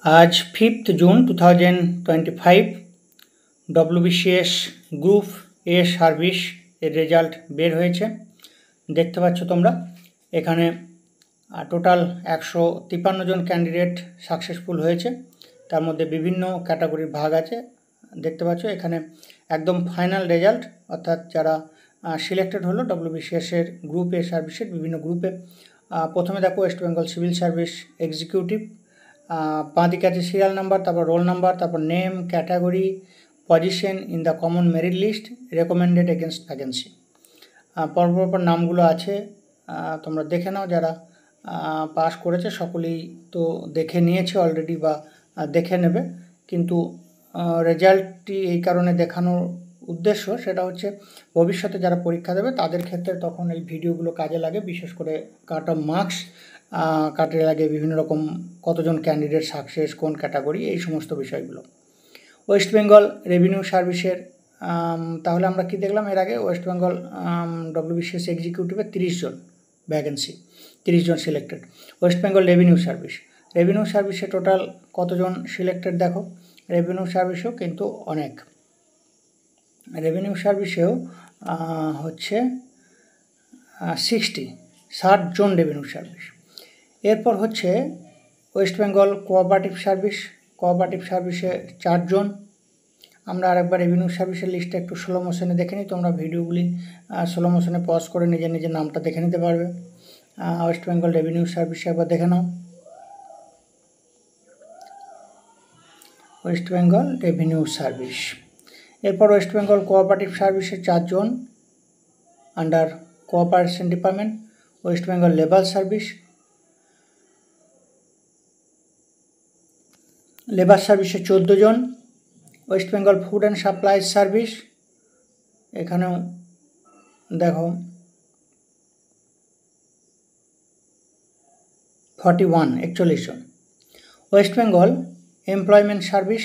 आज 5 जून 2025 WBCS group a service এর result বের হয়েছে। দেখতে পাচ্ছ তোমরা এখানে টোটাল 153 জন ক্যান্ডিডেট সাকসেসফুল হয়েছে। তার মধ্যে বিভিন্ন ক্যাটাগরির ভাগ আছে। দেখতে পাচ্ছ এখানে একদম ফাইনাল রেজাল্ট, অর্থাৎ যারা সিলেক্টেড হলো WBCS এর গ্রুপ এ সার্ভিসের বিভিন্ন গ্রুপে। প্রথমে দেখো West Bengal civil service executive, বাঁ দিকে আছে সিরিয়াল নাম্বার, তারপর রোল নাম্বার, তারপর name, category, position in the common merit list, recommended against vacancy. পরপর নামগুলো আছে, তোমরা দেখে নাও। যারা পাস করেছে সকলেই তো দেখে নিয়েছে অলরেডি বা দেখে নেবে, কিন্তু রেজাল্টটি এই কারণে দেখানোর উদ্দেশ্য সেটা হচ্ছে ভবিষ্যতে যারা পরীক্ষা দেবে তাদের ক্ষেত্রে তখন এই ভিডিওগুলো কাজে লাগে। বিশেষ করে কাট অফ মার্কস কাটে লাগে, বিভিন্ন রকম কতজন ক্যান্ডিডেট সাকসেস, কোন ক্যাটাগরি, এই সমস্ত বিষয়গুলো। ওয়েস্ট বেঙ্গল রেভিনিউ সার্ভিসের তাহলে আমরা কি দেখলাম এর আগে? ওয়েস্ট বেঙ্গল WBCS এক্সিকিউটিভে 30 জন ভ্যাকেন্সি, 30 জন সিলেক্টেড। ওয়েস্ট বেঙ্গল রেভিনিউ সার্ভিসে টোটাল কতজন সিলেক্টেড দেখো। রেভিনিউ সার্ভিসেও কিন্তু অনেক, রেভিনিউ সার্ভিসেও হচ্ছে 60 জন রেভিনিউ সার্ভিস। এরপর হচ্ছে ওয়েস্ট বেঙ্গল কোঅপারেটিভ সার্ভিসে 4 জন। আমরা আরেকবার রেভিনিউ সার্ভিসের লিস্টটা একটু স্লো মোশনে দেখে নিই। তোমরা ভিডিওগুলি স্লো মোশনে পজ করে নিজের নামটা দেখে নিতে পারবে। ওয়েস্ট বেঙ্গল রেভিনিউ সার্ভিসে একবার দেখে নাও। West Bengal revenue service. এরপর ওয়েস্ট বেঙ্গল কোঅপারেটিভ সার্ভিসে 4 জন under cooperation department. West Bengal labour সার্ভিসে 14 জন। West Bengal food and supply service, এখানেও দেখো 41 জন। West Bengal employment service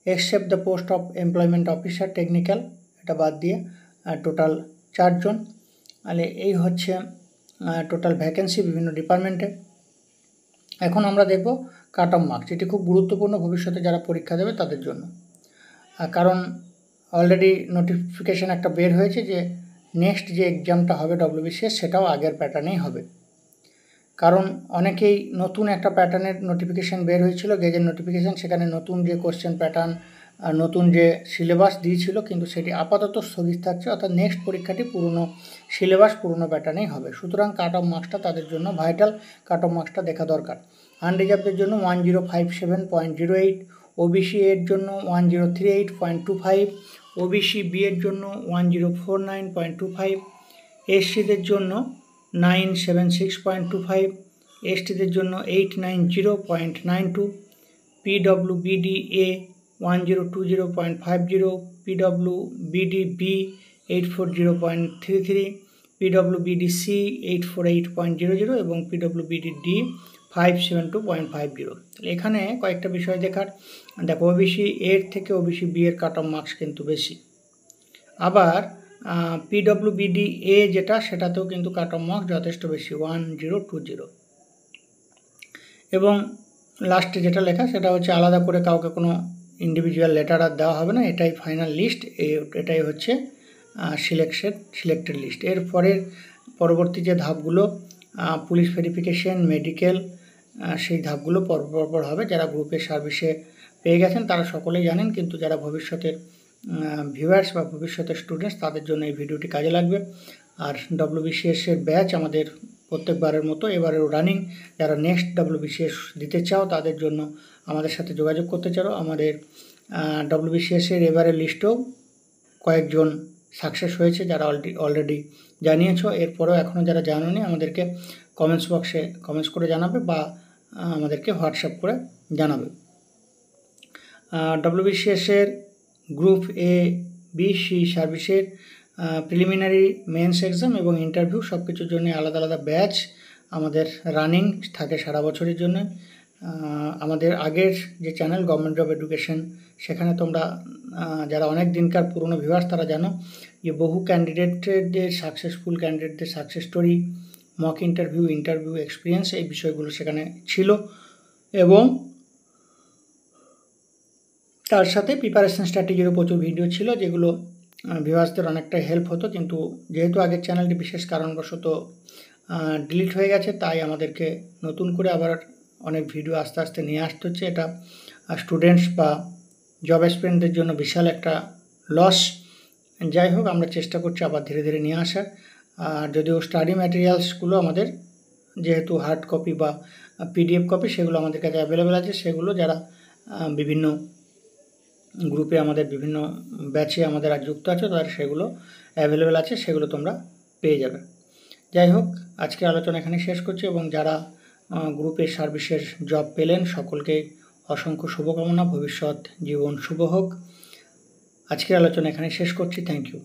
except the post of employment officer technical, এটা বাদ দিয়ে টোটাল 4 জন। তাহলে এই হচ্ছে টোটাল ভ্যাকেন্সি বিভিন্ন ডিপার্টমেন্টে। এখন আমরা দেখব কাট অফ মার্কস, এটি খুব গুরুত্বপূর্ণ ভবিষ্যতে যারা পরীক্ষা দেবে তাদের জন্য। কারণ অলরেডি নোটিফিকেশান একটা বের হয়েছে যে নেক্সট যে এক্সামটা হবে WBCS সেটাও আগের প্যাটার্নেই হবে। কারণ অনেকেই নতুন একটা প্যাটার্নের নোটিফিকেশান বের হয়েছিল, গেজের নোটিফিকেশান, সেখানে নতুন যে কোশ্চেন প্যাটার্ন, নতুন যে সিলেবাস দিয়েছিল, কিন্তু সেটি আপাতত স্থগিত থাকছে। অর্থাৎ নেক্সট পরীক্ষাটি পুরনো সিলেবাস পুরনো প্যাটার্নেই হবে। সুতরাং কাট অফ মার্কসটা তাদের জন্য ভাইটাল, কাট অফ মার্কসটা দেখা দরকার। আনরিজার্ভদের জন্য 1057.08, OBC এর জন্য 1038.25, OBC বি এর জন্য 1049.25, SCদের জন্য 976.25, STদের জন্য 890.92, PWBD A 1020.50, PWBD B 840.33, PWBD C 848.00 এবং PWBD D 572.50। এখানে কয়েকটা বিষয় দেখার। দেখো OBC এর থেকে OBC বি এর কাট অফ মার্কস কিন্তু বেশি। আবার PWBD A যেটা, সেটাতেও কিন্তু কাট অফ মার্কস যথেষ্ট বেশি, 1020। এবং লাস্টে যেটা লেখা সেটা হচ্ছে আলাদা করে কাউকে কোনো ইন্ডিভিজুয়াল লেটার আর দেওয়া হবে না, এটাই ফাইনাল লিস্ট, এটাই হচ্ছে সিলেক্টেড লিস্ট। এর পরবর্তী যে ধাপগুলো পুলিশ ভেরিফিকেশন, মেডিকেল, সেই ধাপগুলো পরপর হবে। যারা গ্রুপের সার্ভিসে পেয়ে গেছেন তারা সকলেই জানেন, কিন্তু যারা ভবিষ্যতের ভিউয়ার্স বা ভবিষ্যতের স্টুডেন্টস তাদের জন্য এই ভিডিওটি কাজে লাগবে। আর WBCS এর ব্যাচ আমাদের প্রত্যেকবারের মতো এবারেও রানিং। যারা নেক্সট WBCS দিতে চাও তাদের জন্য আমাদের সাথে যোগাযোগ করতে চাও। আমাদের WBCS এর এবারের লিস্টেও কয়েকজন সাকসেস হয়েছে যারা অলরেডি জানিয়েছ। এরপরেও এখনও যারা জানোনি আমাদেরকে কমেন্টস বক্সে কমেন্টস করে জানাবে বা আমাদেরকে হোয়াটসঅ্যাপ করে জানাবে। WBCS এর গ্রুপ এ বি সি সার্ভিসের প্রিলিমিনারি, মেন্স এক্সাম এবং ইন্টারভিউ সব কিছুর জন্য আলাদা আলাদা ব্যাচ আমাদের রানিং থাকে সারা বছরের জন্য। আমাদের আগের যে চ্যানেল গভর্নমেন্ট জব এডুকেশন, সেখানে তোমরা যারা অনেক দিনকার পুরনো ভিউয়ার্স তারা জানো যে বহু ক্যান্ডিডেটদের সাকসেসফুল ক্যান্ডিডেটদের success story, mock interview experience, এই বিষয়গুলো সেখানে ছিল। এবং তার সাথে প্রিপারেশন স্ট্র্যাটেজিরও প্রচুর ভিডিও ছিল, যেগুলো ভিউয়ার্সদের অনেকটাই হেল্প হতো। কিন্তু যেহেতু আগের চ্যানেলটি বিশেষ কারণবশত ডিলিট হয়ে গেছে, তাই আমাদেরকে নতুন করে আবার অনেক ভিডিও আস্তে আস্তে নিয়ে আসতে হচ্ছে। এটা স্টুডেন্টস বা জব অ্যাসপিরেন্টদের জন্য বিশাল একটা লস। যাই হোক, আমরা চেষ্টা করছি আবার ধীরে ধীরে নিয়ে আসার। আর যদিও স্টাডি ম্যাটেরিয়ালসগুলো আমাদের যেহেতু হার্ড কপি বা পিডিএফ কপি, সেগুলো আমাদের কাছে অ্যাভেলেবেল আছে। সেগুলো যারা বিভিন্ন গ্রুপে আমাদের বিভিন্ন ব্যাচে আমাদের আর যুক্ত আছে, তাদের সেগুলো অ্যাভেলেবেল আছে, সেগুলো তোমরা পেয়ে যাবে। যাই হোক, আজকে আলোচনা এখানে শেষ করছি, এবং যারা গ্রুপে সার্ভিসের জব পেলেন সকলকে অসংখ্য শুভকামনা। ভবিষ্যৎ জীবন শুভ হোক। আজকের আলোচনা এখানে শেষ করছি। Thank you.